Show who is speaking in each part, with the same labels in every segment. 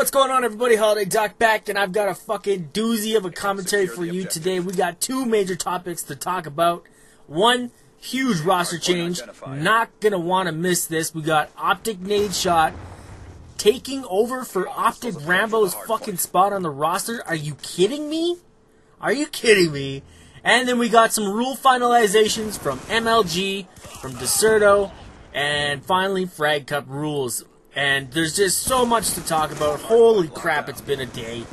Speaker 1: What's going on, everybody? Holiday Doc back, and I've got a fucking doozy of a commentary for you today. We got two major topics to talk about. One, huge roster change. Not gonna want to miss this. We got OpTic Nade Shot taking over for OpTic Rambo's fucking spot on the roster. Are you kidding me? Are you kidding me? And then we got some rule finalizations from MLG, from Deserto, and finally Frag Cup rules. And there's just so much to talk about. Holy crap, it's been a day.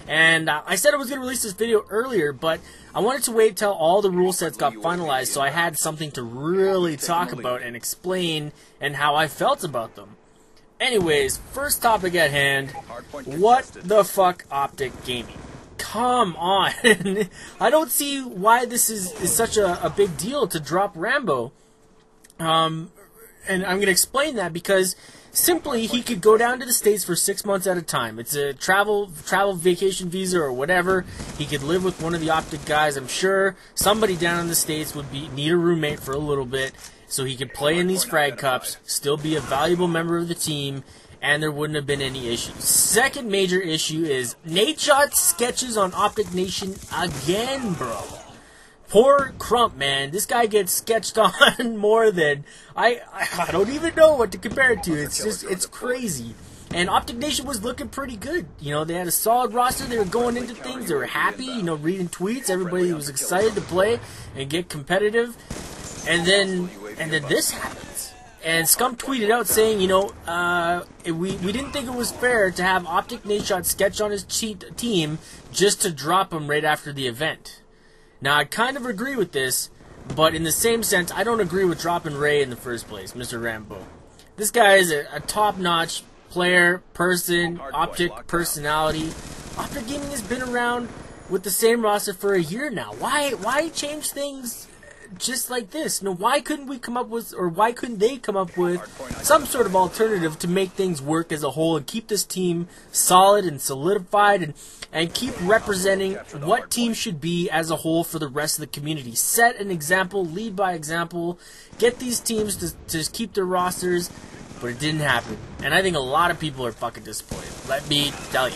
Speaker 1: And I said I was going to release this video earlier, but I wanted to wait till all the rule sets got finalized so I had something to really talk about and explain and how I felt about them. Anyways, first topic at hand, what the fuck OpTic Gaming? Come on. I don't see why this is such a big deal to drop Rambo. And I'm going to explain that because simply he could go down to the States for 6 months at a time. It's a travel vacation visa or whatever. He could live with one of the OpTic guys. I'm sure somebody down in the States would need a roommate for a little bit so he could play in these frag cups, still be a valuable member of the team, and there wouldn't have been any issues. Second major issue is Nade Shot sketches on OpTic Nation again, bro. Poor Crump, man. This guy gets sketched on more than... I don't even know what to compare it to. It's just, it's crazy. And OpTic Nation was looking pretty good. You know, they had a solid roster. They were going into things. They were happy, you know, reading tweets. Everybody was excited to play and get competitive. And then this happens. And Scum tweeted out saying, you know, we didn't think it was fair to have OpTic Nade Shot sketch on his team just to drop him right after the event. Now, I kind of agree with this, but in the same sense, I don't agree with dropping Ray in the first place, Mr. Rambo. This guy is a top-notch player, person, OpTic personality. OpTic Gaming has been around with the same roster for a year now. Why change things just like this? No, why couldn't we come up with, or why couldn't they come up with some sort of alternative to make things work as a whole and keep this team solid and solidified and keep representing what team should be as a whole for the rest of the community? Set an example, lead by example, get these teams to keep their rosters, but it didn't happen. And I think a lot of people are fucking disappointed. Let me tell you.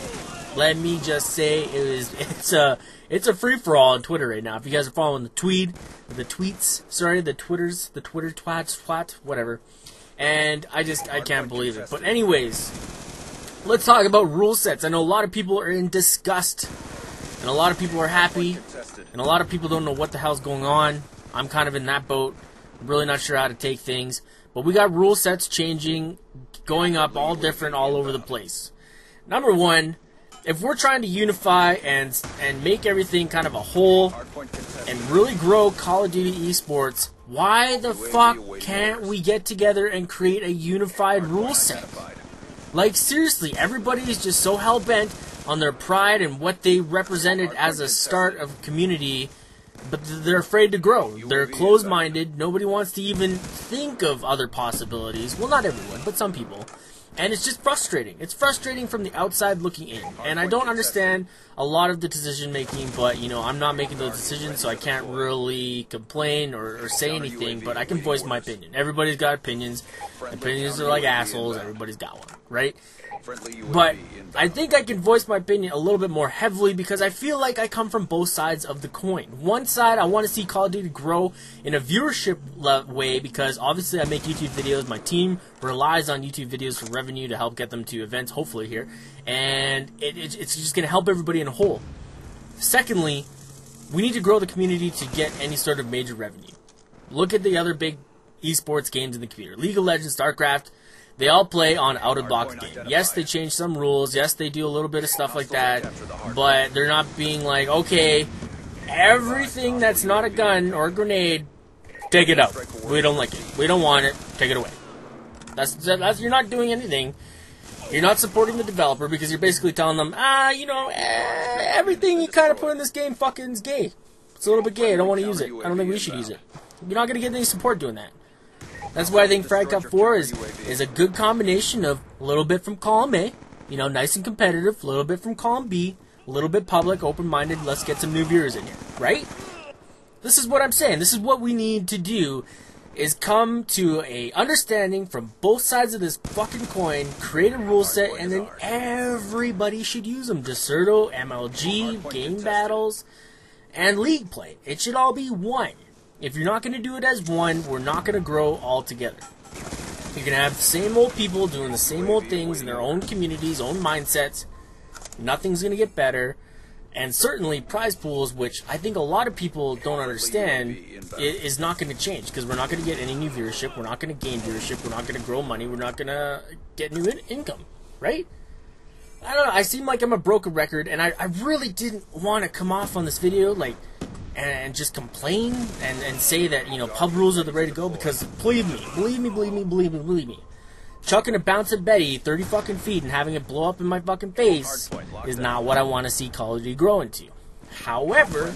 Speaker 1: Let me just say it's a free-for-all on Twitter right now. If you guys are following the Twitter twat, whatever. And I can't believe it. But anyways, let's talk about rule sets. I know a lot of people are in disgust, and a lot of people are happy, and a lot of people don't know what the hell's going on. I'm kind of in that boat. I'm really not sure how to take things. But we got rule sets changing, going up, all different, all over the place. Number one, if we're trying to unify and make everything kind of a whole and really grow Call of Duty esports, why the fuck can't we get together and create a unified rule set? Like, seriously, everybody is just so hell-bent on their pride and what they represented as a start of community, but they're afraid to grow. They're closed-minded. Nobody wants to even think of other possibilities. Well, not everyone, but some people. And it's just frustrating. It's frustrating from the outside looking in. And I don't understand a lot of the decision making, but, you know, I'm not making those decisions, so I can't really complain or say anything, but I can voice my opinion. Everybody's got opinions. Opinions are like assholes. Everybody's got one, right? But I think I can voice my opinion a little bit more heavily because I feel like I come from both sides of the coin. One side, I want to see Call of Duty grow in a viewership way because obviously I make YouTube videos. My team relies on YouTube videos for revenue to help get them to events, hopefully here. And it's just going to help everybody in a whole. Secondly, we need to grow the community to get any sort of major revenue. Look at the other big esports games in the computer. League of Legends, StarCraft. They all play on out-of-box game. Yes, they change some rules. Yes, they do a little bit of stuff like that. But they're not being like, okay, everything that's not a gun or a grenade, take it out. We don't like it. We don't want it. Take it away. That's you're not doing anything. You're not supporting the developer because you're basically telling them, you know, everything you kind of put in this game fucking is gay. It's a little bit gay. I don't want to use it. I don't think we should use it. You're not going to get any support doing that. That's why I think Frag Cup 4 is a good combination of a little bit from column A, you know, nice and competitive, a little bit from column B, a little bit public, open-minded, let's get some new viewers in here, right? This is what I'm saying. This is what we need to do is come to a understanding from both sides of this fucking coin, create a rule set, and then everybody should use them. Deserto, MLG, game battles, and league play. It should all be one. If you're not going to do it as one, we're not going to grow all together. You're going to have the same old people doing the same old things in their own communities, own mindsets. Nothing's going to get better. And certainly prize pools, which I think a lot of people don't understand, is not going to change. Because we're not going to get any new viewership. We're not going to gain viewership. We're not going to grow money. We're not going to get new income. Right? I don't know. I seem like I'm a broken record. And I really didn't want to come off on this video and just complain and say that, you know, pub rules are the way to go. Because believe me. Chucking a bounce at Betty 30 fucking feet and having it blow up in my fucking face is not what I want to see Call of Duty grow into. However,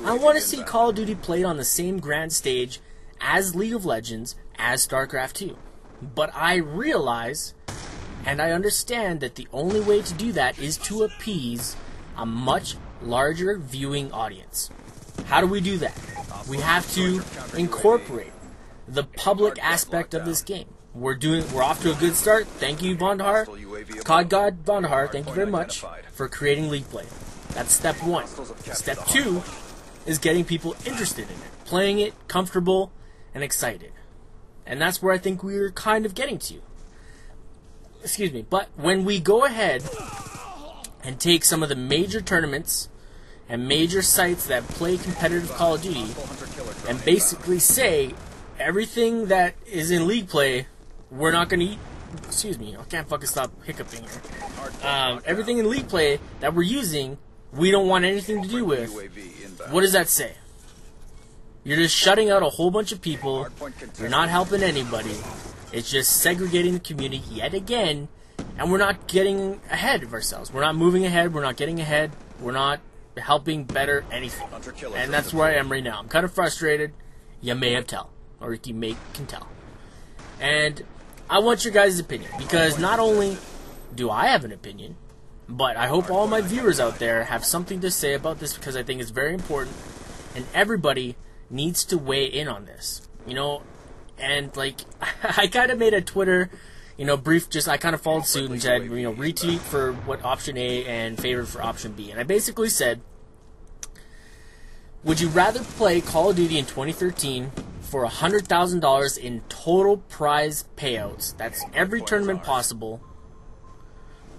Speaker 1: I want to see Call of Duty played on the same grand stage as League of Legends, as StarCraft 2. But I realize, and I understand that the only way to do that is to appease a much larger viewing audience. How do we do that? We have to incorporate the public aspect of this game. We're off to a good start. Thank you, Vondar. COD God Vondar, thank you very much for creating league play. That's step one. Step two is getting people interested in it, playing it, comfortable, and excited. And that's where I think we're kind of getting to. Excuse me. But when we go ahead and take some of the major tournaments and major sites that play competitive Call of Duty and basically say everything that is in league play, we're not going to eat. Excuse me, I can't fucking stop hiccuping here. Everything in league play that we're using, we don't want anything to do with. What does that say? You're just shutting out a whole bunch of people. You're not helping anybody. It's just segregating the community yet again, and we're not getting ahead of ourselves. We're not moving ahead. We're not getting ahead. We're not helping better anything. And that's where I am right now. I'm kind of frustrated. You may have tell. Or you can tell. And I want your guys' opinion, because not only do I have an opinion, but I hope all my viewers out there have something to say about this, because I think it's very important, and everybody needs to weigh in on this. You know, and like, I kind of made a Twitter, you know, I kind of followed suit and said, you know, retweet for what option A and favorite for option B. And I basically said, would you rather play Call of Duty in 2013 for $100,000 in total prize payouts, that's every tournament possible,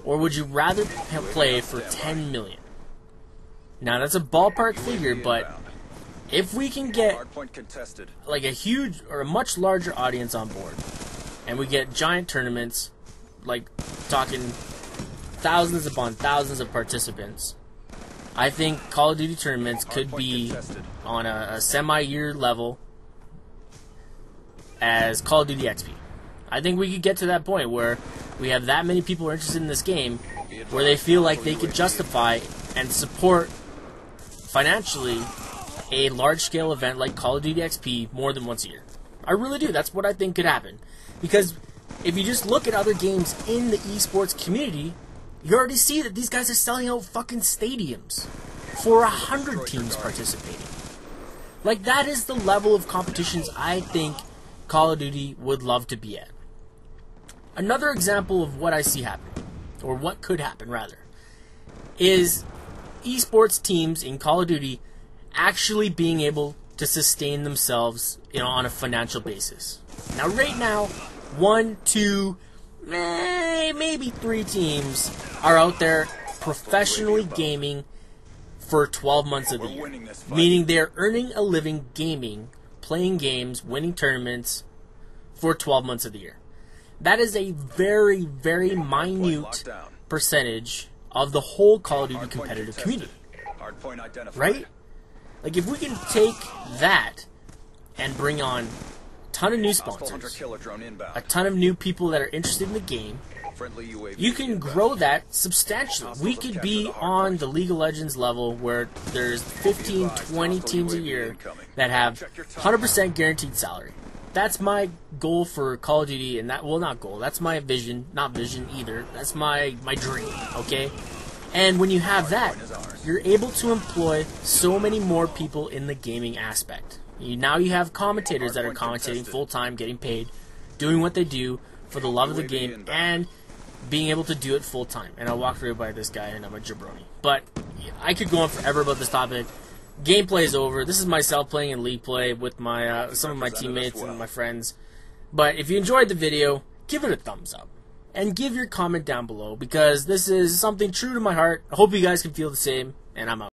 Speaker 1: or would you rather play for $10 million? Now that's a ballpark figure, but if we can get like a huge or a much larger audience on board, and we get giant tournaments, like talking thousands upon thousands of participants, I think Call of Duty tournaments could be on a semi-year level as Call of Duty XP. I think we could get to that point where we have that many people interested in this game where they feel like they could justify and support financially a large-scale event like Call of Duty XP more than once a year. I really do. That's what I think could happen. Because if you just look at other games in the esports community, you already see that these guys are selling out fucking stadiums for 100 teams participating. Like, that is the level of competitions I think Call of Duty would love to be at. Another example of what I see happening, or what could happen rather, is esports teams in Call of Duty actually being able to sustain themselves, you know, on a financial basis. Now, right now, 1, 2, maybe 3 teams are out there professionally gaming for 12 months of the year, meaning they're earning a living gaming, playing games, winning tournaments for 12 months of the year. That is a very, very minute percentage of the whole Call of Duty competitive community. Right? Like, if we can take that and bring on a ton of new sponsors, a ton of new people that are interested in the game, you can grow that substantially. We could be on the League of Legends level where there's 15, 20 teams a year that have 100% guaranteed salary. That's my goal for Call of Duty, and that, well, not goal, that's my vision, not vision either, that's my dream, okay? And when you have that, you're able to employ so many more people in the gaming aspect. Now you have commentators that are commentating full-time, getting paid, doing what they do for the love of the game, and being able to do it full-time. And I walked right by this guy, and I'm a jabroni. But I could go on forever about this topic. Gameplay is over. This is myself playing in League Play with my some of my teammates and my friends. But if you enjoyed the video, give it a thumbs up. And give your comment down below, because this is something true to my heart. I hope you guys can feel the same, and I'm out.